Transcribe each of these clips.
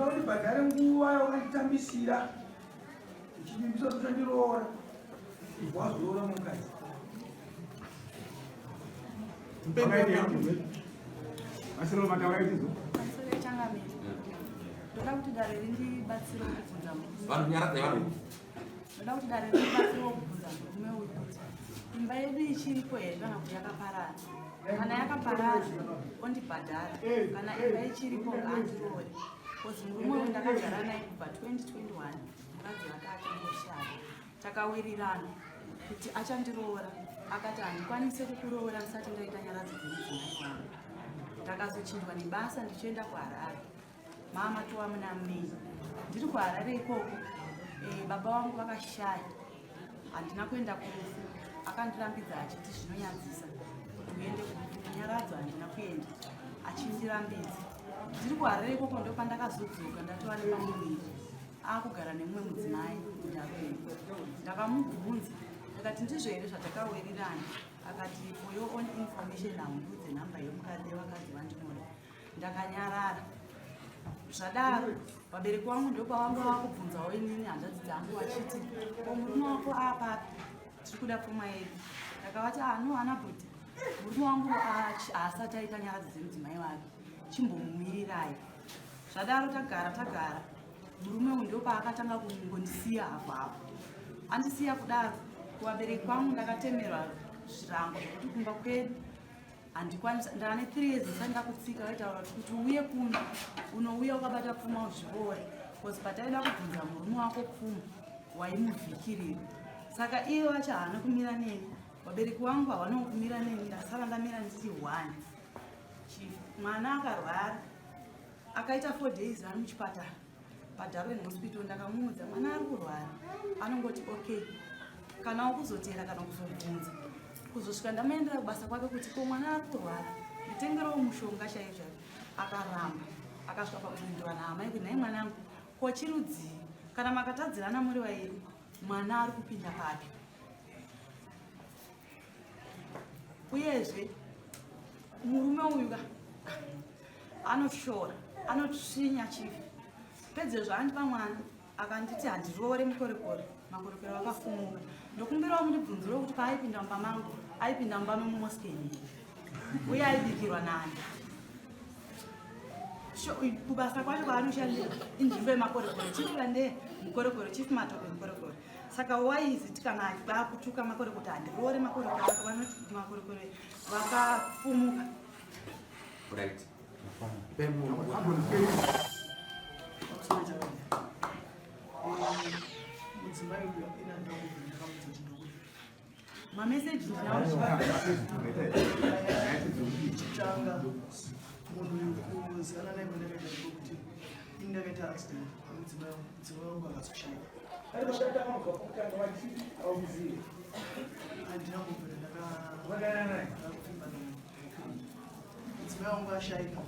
kuti bagare nguva yakatambisira ichibimisa kutandiroora wazoora mukadzi asiro matawaizo ndoda kuti dare rindibatsire kubvunza vanhu nyaradza vanhu ndoda kuti dare rindibatsire kubvunza murume uyu kuti imba yedu ichiripo here kana kuti yakaparara kana yakaparara ondibhadhara kana imba ichiripo ngaandiroore kozi murume uyu ndakagara naye kubva 2021 mukadzi wake achangoshaya takawirirana kuti achandiroora akati handikwanise kukuroora ndisati ndaita nyaradzi dzemudzimai wangu ndakazochinjwa nebasa ndichienda kuharare mama towa muna mei ndiri kuharare ikoko baba vangu vakashaya handina kuenda kurufu akandirambidza achiti zvinonyadzisa kuti uende kunyaradzwa handina kuenda achindirambidza ndiri kuharare ikoko ndopandakazodzoka ndatova nepamuviri akugara nemumwe mudzimai mundarume ndakamubvunza akati ndizvo here zvatakawirirana akati for your own information naundudze nhamba yemukadzi vandinoda ndakanyarara zvadaro vabereki vangu ndopavanga vakubvunzawo inini hanzvadzi dzangu vachiti murume wako apapi tiri kuda pfuma yedu ndakavati no hana bhuti murume wangu haasati aita nyaradzi dzemudzimai wake chimbomumirirai zvadaro tagara murume uyu ndopaakatanga kungondisiya hapo hapo andisiya kudaro kuvabereki vangu ndakatemerwa zvirango zvekuti kumba kwedu handikwanisa ndane 3 years isati ndakutsika vaitaura kuti uye kuno unouya ukabata pfuma uzviroore kozi pataida kubvunza murume wako pfuma waimuvhikirira saka iye vacho haana kumira neni vabereki vangu havana kumira neni ndasara ndamira ndiri 1 mwana akarwara akaita 4 days ari muchipatara padarwen hospital ndakamuudza mwana ari kurwara anongoti okay kana ukuzotera kana kuzobvunza kuzosvika ndamaendera kubasa kwake kuti ko mwana ari kurwara nditengerewo mushonga chaizvo akaramba akasvika pakupindura nahama yekuti nhai mwanangu ko chirudzii kana makatadzirana muri vairi mwana ari kupinda papi uyezve murume uyu anoshora anotsvinya chivi pedzezvo andipa mwana akanditi handiroore mukorekore makorekore vakafumuka ndokumbirawo mundibvunziro kuti paaipinda mumba mangu aipinda mumba memumoskeni uye aibikirwa nani kubasa kwacho kwaanoshandira inzvimbo yemakorekore chifura ndee mukorekore chief matope mukorekore saka waiziti kana vakutuka makorekore handiroore makorekore vanoti makorekore vakafumuka mameseji chitanga munhu kuzana naye kwandakaita kuti indakaita accident mudzimai wangu akazoshaya handina kumbera ndakafimba mudzimai wangu ashayika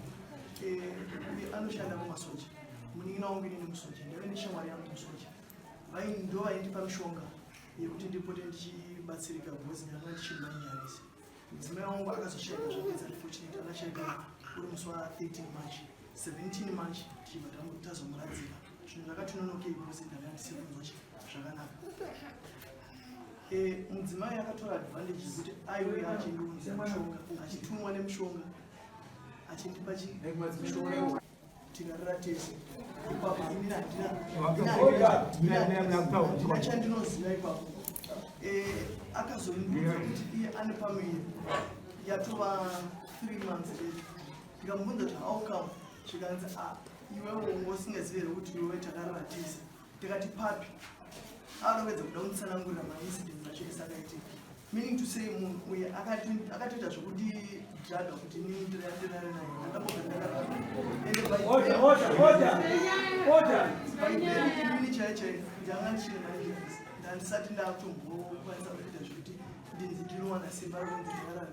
anoshanda mumasoja munin'ina wangu inini musoja ndave neshamwari yangu musoja ndo vaindipa mishonga yekuti ndipote ndichibatsirika bhozi ndanga ndichimba nyarisi mudzimai wangu akazoshayika zvapedza unfortunate akashayika uri musi wa13 march 17 march tichibva tazomuradzira zvinhu zvakatinonokei bhozi ndanga ndisikunzwa zvakanaka mudzimai akatora advantage yekuti aiuya achindiunza mushonga achitumwa nemushonga achindipa mishonga tikarara tese ndina chandinoziva ipapo akazondiudza kuti iye ane pamiri yatova 3 months late ndikamubvunza kuti how come zvikanzi iwewo usingazivere kuti iwe takarara tese ndikati papi anowedza kuda kunditsanangurira maincidents acho esakaitika meaning to say munhu uye akatoita zvokundidhaga kuti nindirare naye ndakambogandakaini chaichai ndanga ndichine maizvisi ndandisati ndatombokwanisa kuita zvokuti ndinowana simba rokundirara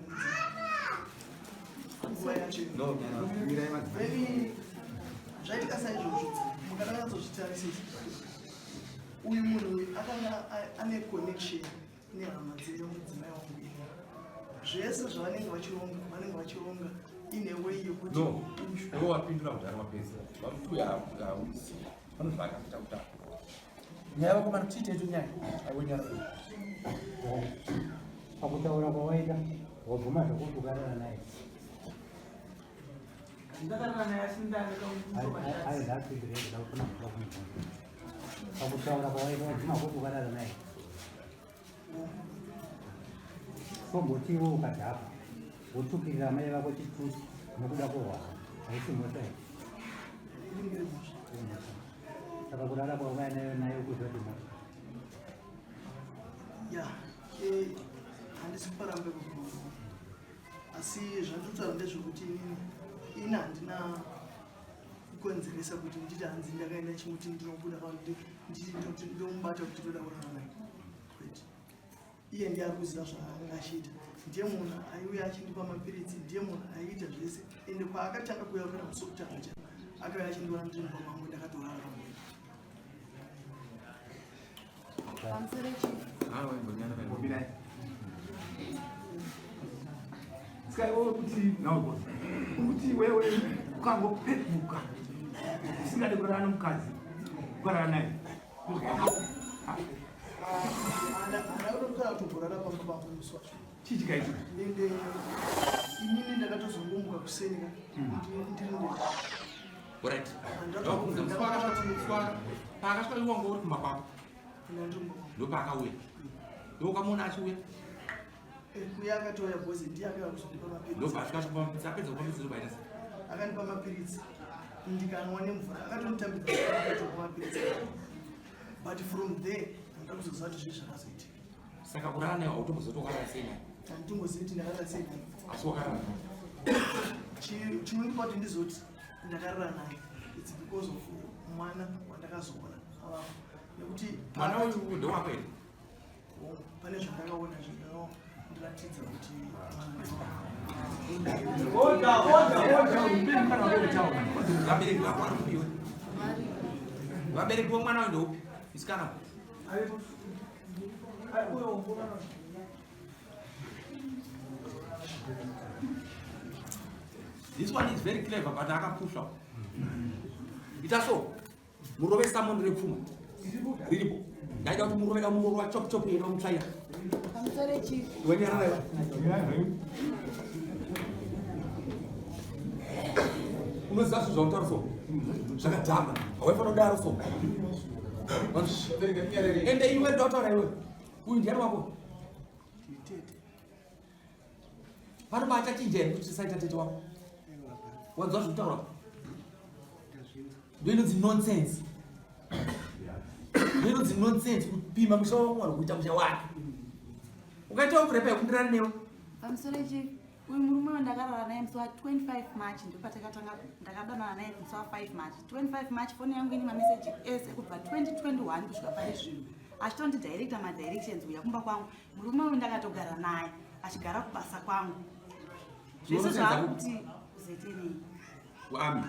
nguva yacho veni zvaitika saizvozvo mukananyatsozvitarisisa uyu munhu uyu akanga ane connection nehama dzedu mudzimai wangu zvese zvavanenge vachironga ine way yokuti No, iwe wapindura kuti ari mapesa. Vamutuya hausi. Vanozvaka kuita kutanga. nyaya vakomana tiitetu nyaya aiwenyara pakutaura kwawaita wabvuma zvokuti ukarara naye ndakarara naye aizapindureda ufuna kuva kumuvhunza pakutaura kwawaita wabvuma kuti ukarara naye sombotiwo ukadhakwa wotsukirira mai vako chitusi nokuda kwohwaka haisi mhosva here saka kurara kwauvainayo nayo kuzoti mhosva ya handisi kuparambe kuguvu asi zvandinotaura ndezvekuti ini handina kukonzeresa kuti nditi hanzi ndakaenda chimuti ndinobuda nditi ndomubata kuti toda kurara naye kwete iye ndiye ari kuziva zvaanga achiita ndiye munhu aiuya achindipa mapiritsi ndiye munhu aiita zvese ende kwaakatanga kuuya kana musokutanga cha akauya achindiona ndiri mumba mangu ndakatorara pamwe pamusoro chifu Sikaiwe kuti nawo kuti wewe ukangopepuka usingade kurara nomukadzi ukarara naye andakutokana kutogorara pamba pangu musi wacho chichikaita ende inini ndakatozongumuka kusenika ndiri Alright. Pakasvika uri kumba kwako ndopakauya ndokamona achiuya kuya akatouya bhozi ndiye akauya kuzondipa mapiritsi ndopasvikapedza kupambidza ndobaita sei akanipa mapiritsi ndikanwa nemvura akatonitambidzaatopa mapiritsi but from there handida kuzoziva kuti zvii zvakazoitika saka kurara naye hautombozotokarara sei naye handitombozivi kuti ndakarara sei naye asi wakarara chinondipa kuti ndizoti ndakarara naye its because of mwana wandakazoona nekuti mwana uyu ndewako here pane zvandakaona zvinondiratidza kuti vabereki vako vari kupiwe vabereki vomwana uyu ndeupi isikana this one is very clever but akapusha ita so murove samoni repfuma riripo ndaida kuti muroveda murova chopichopi yena mutsvaira pamusoro chifu wenyarara unoziva zvinhu zvautaura so zvakadhama haufanira kudaro so ende iwe ndautaura iwe uyu ndiani wako panobata chinja here kuti tisaita tete wako wanzwa zvekutaura ndoinodzi nonsense ndoinodzi nonsense kupima musha wamwana kuita musha wake ukaitawo kurepa yekundirana newe pamusoro chifu uyu murume wandakarara naye musi wa25 march ndopatakatanga ndakadanana naye musi wa5 march 25 march foni yangu ine mameseji ese kubva 2021 kusvika pane zvino achitondidirecta madirections uya kumba kwangu murume uyu ndakatogara naye achigara kubasa kwangu zvese zvaari kuti kuzetenei kuami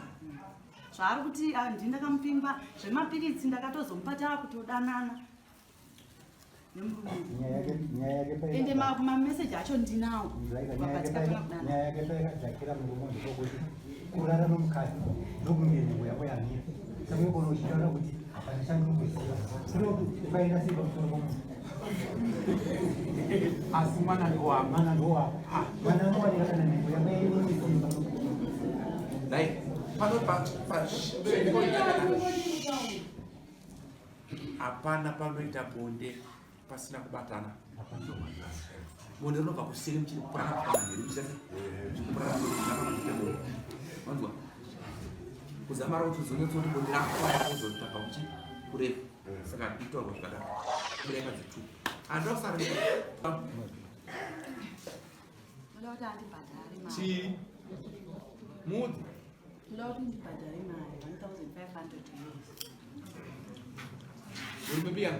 zvaari kuti handi ndakamupimba zvemapiritsi ndakatozomupa tava kutodanana ende mameseji acho ndinawo nyaya yake paikadzakira murume ndekokuti kurara nomukadzi ndokungenyuya kweyamira saka ikona uchitaura kuti hapana chandinokuziva sinokuti ukaenda sei pamusoro pomunhu asi mwana ndowako mwana ndowako mwana anowanika kana nhengo yamainoisimba dai hapana panoita bonde pasina kubatana bonde rinobva kuseri muchiri kupurana kupananzwa kuzamara kuti uzonyatsa kuti bonde rakuaya kuzotaka uchi kurefu saka itaurwa zvikadaro kureka dzitu andausara oda kuti andibhadhare mari chii mudzi oda kuti ndibhadhare mari 1500 euros uri pepia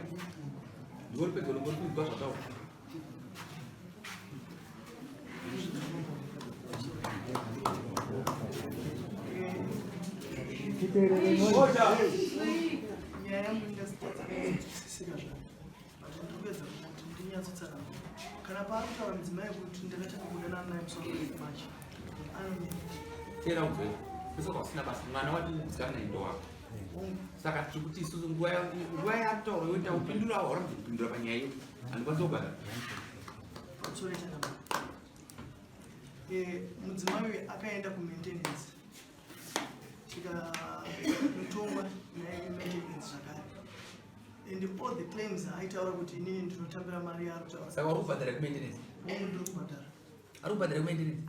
ndikori pedyo nongori kuziva zvataura nyaya yangu ingasisika zvako but ndikupedza kuti ndinyatsotsarama kana paakutaura mudzimai kuti ndakatanga kudanana naye musi wa5 march Tera uzwe. Pesa kwasina basi mwana wati musikana ndo wako. Saka tikuti isusu nguwa yatoro yoita upindura ora kupindura panyaya iyo. Andikwanisa kubata. Mudzimai akaenda kumaintenance. Tikatongwa maintenance zvakare. And all the claims aitaura kuti inini ndinotambira mari yaro. Saka uri kubhadhara kumaintenance. Ndiri kubhadhara. Ari kubhadhara kumaintenance.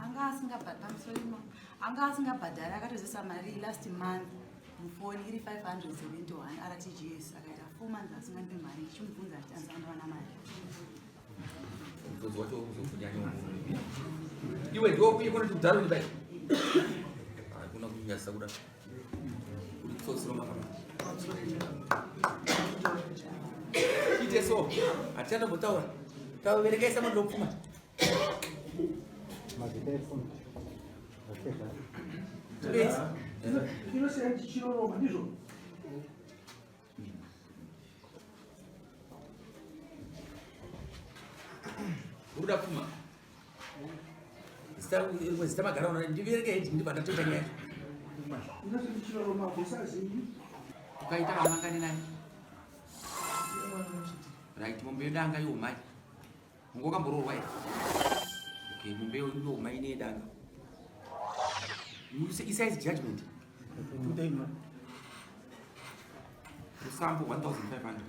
Anga asingabhadhari akatozesa mari last month mufoni iri 571 RTGS akaita 4 months asingambe mari chimubvunza kuti anzandawana mari. Mzozo wacho uzokunyanya. Iwe ndio kuye kuna tudaro ni bai. Kuna kunyasa kuda. Ulitsosiro makama. Ite so, atenda mutawa. Tawe verekesa mando mfuma. Mazidefo. Yes. Kilo senti chiroroma ndizvo. Uruda pfuma. Zita magara una ndivereke heti ndibanda tota nyaya. Kilo senti chiroroma kusazi. Ukaita kamangani nani? Right, mumbe danga yo mai. Ngoka mbororwa ere. Okay, mumbe yo mai ne danga. You say is judgment. Today man. The sample 1,500.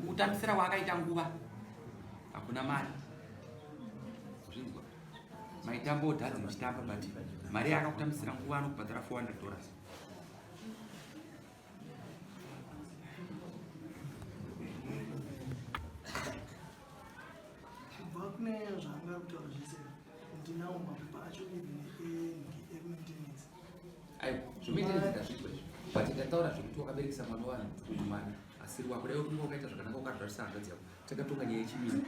Utamisira wakaita nguva hakuna mari. Zvinzwa. Maitambo odhadzi muchitamba but mari yakakutamisira nguva anokubhadhara $400. Kune zvanga kutaura zvese ndinawo mapepa acho ekumaintenance. Ayo, zvomaintenance ndazvizwa izvo. But ndataura zvekuti wakaberekesa mwana wanhu kuti mwana asiri wako dai kuti wakaita zvakanaka ukarwarisa hanzvadzi yako. Takatonga nyaya yechimiro.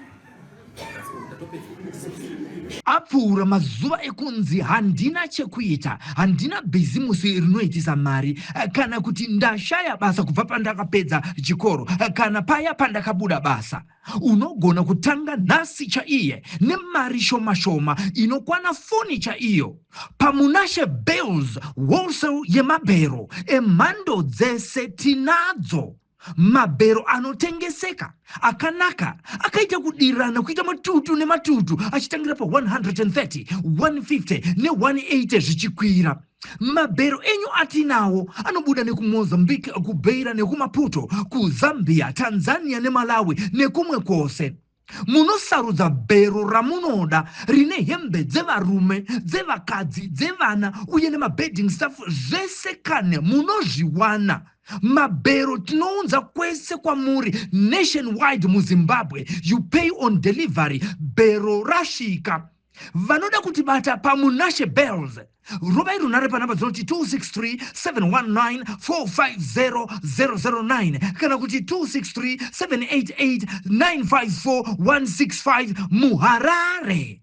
Apfuura mazuva ekunzi handina chekuita, handina bhizimusi rinoitisa mari, kana kuti ndashaya basa kubva pandakapedza chikoro, kana paya pandakabuda basa. Unogona kutanga nhasi chaiye nemari shoma shoma inokwana foni chaiyo. Pamunashe Bells wholesale yemabhero emhando dzese tinadzo. Mabhero anotengeseka akanaka akaita kudirana kuita matutu nematutu achitangira pa 130, 150 ne180 zvichikwira. Mabhero enyu atinawo anobuda nekumozambique, kubeira nekumaputo, kuzambia, Tanzania neMalawi nekumwe kwose. Munosarudza bhero ramunoda rine hembe dzevarume, dzevakadzi, dzevana uye nemabedding stuff zvese kane munozviwana. Mabhero tinounza kwese kwamuri nationwide muZimbabwe. You pay on delivery. Bhero rashika. Vanoda kutibata pamunashe Bells. Robai runare panamba dzinoti 263 719 450 009 kana kuti 263 788 954 165 muHarare.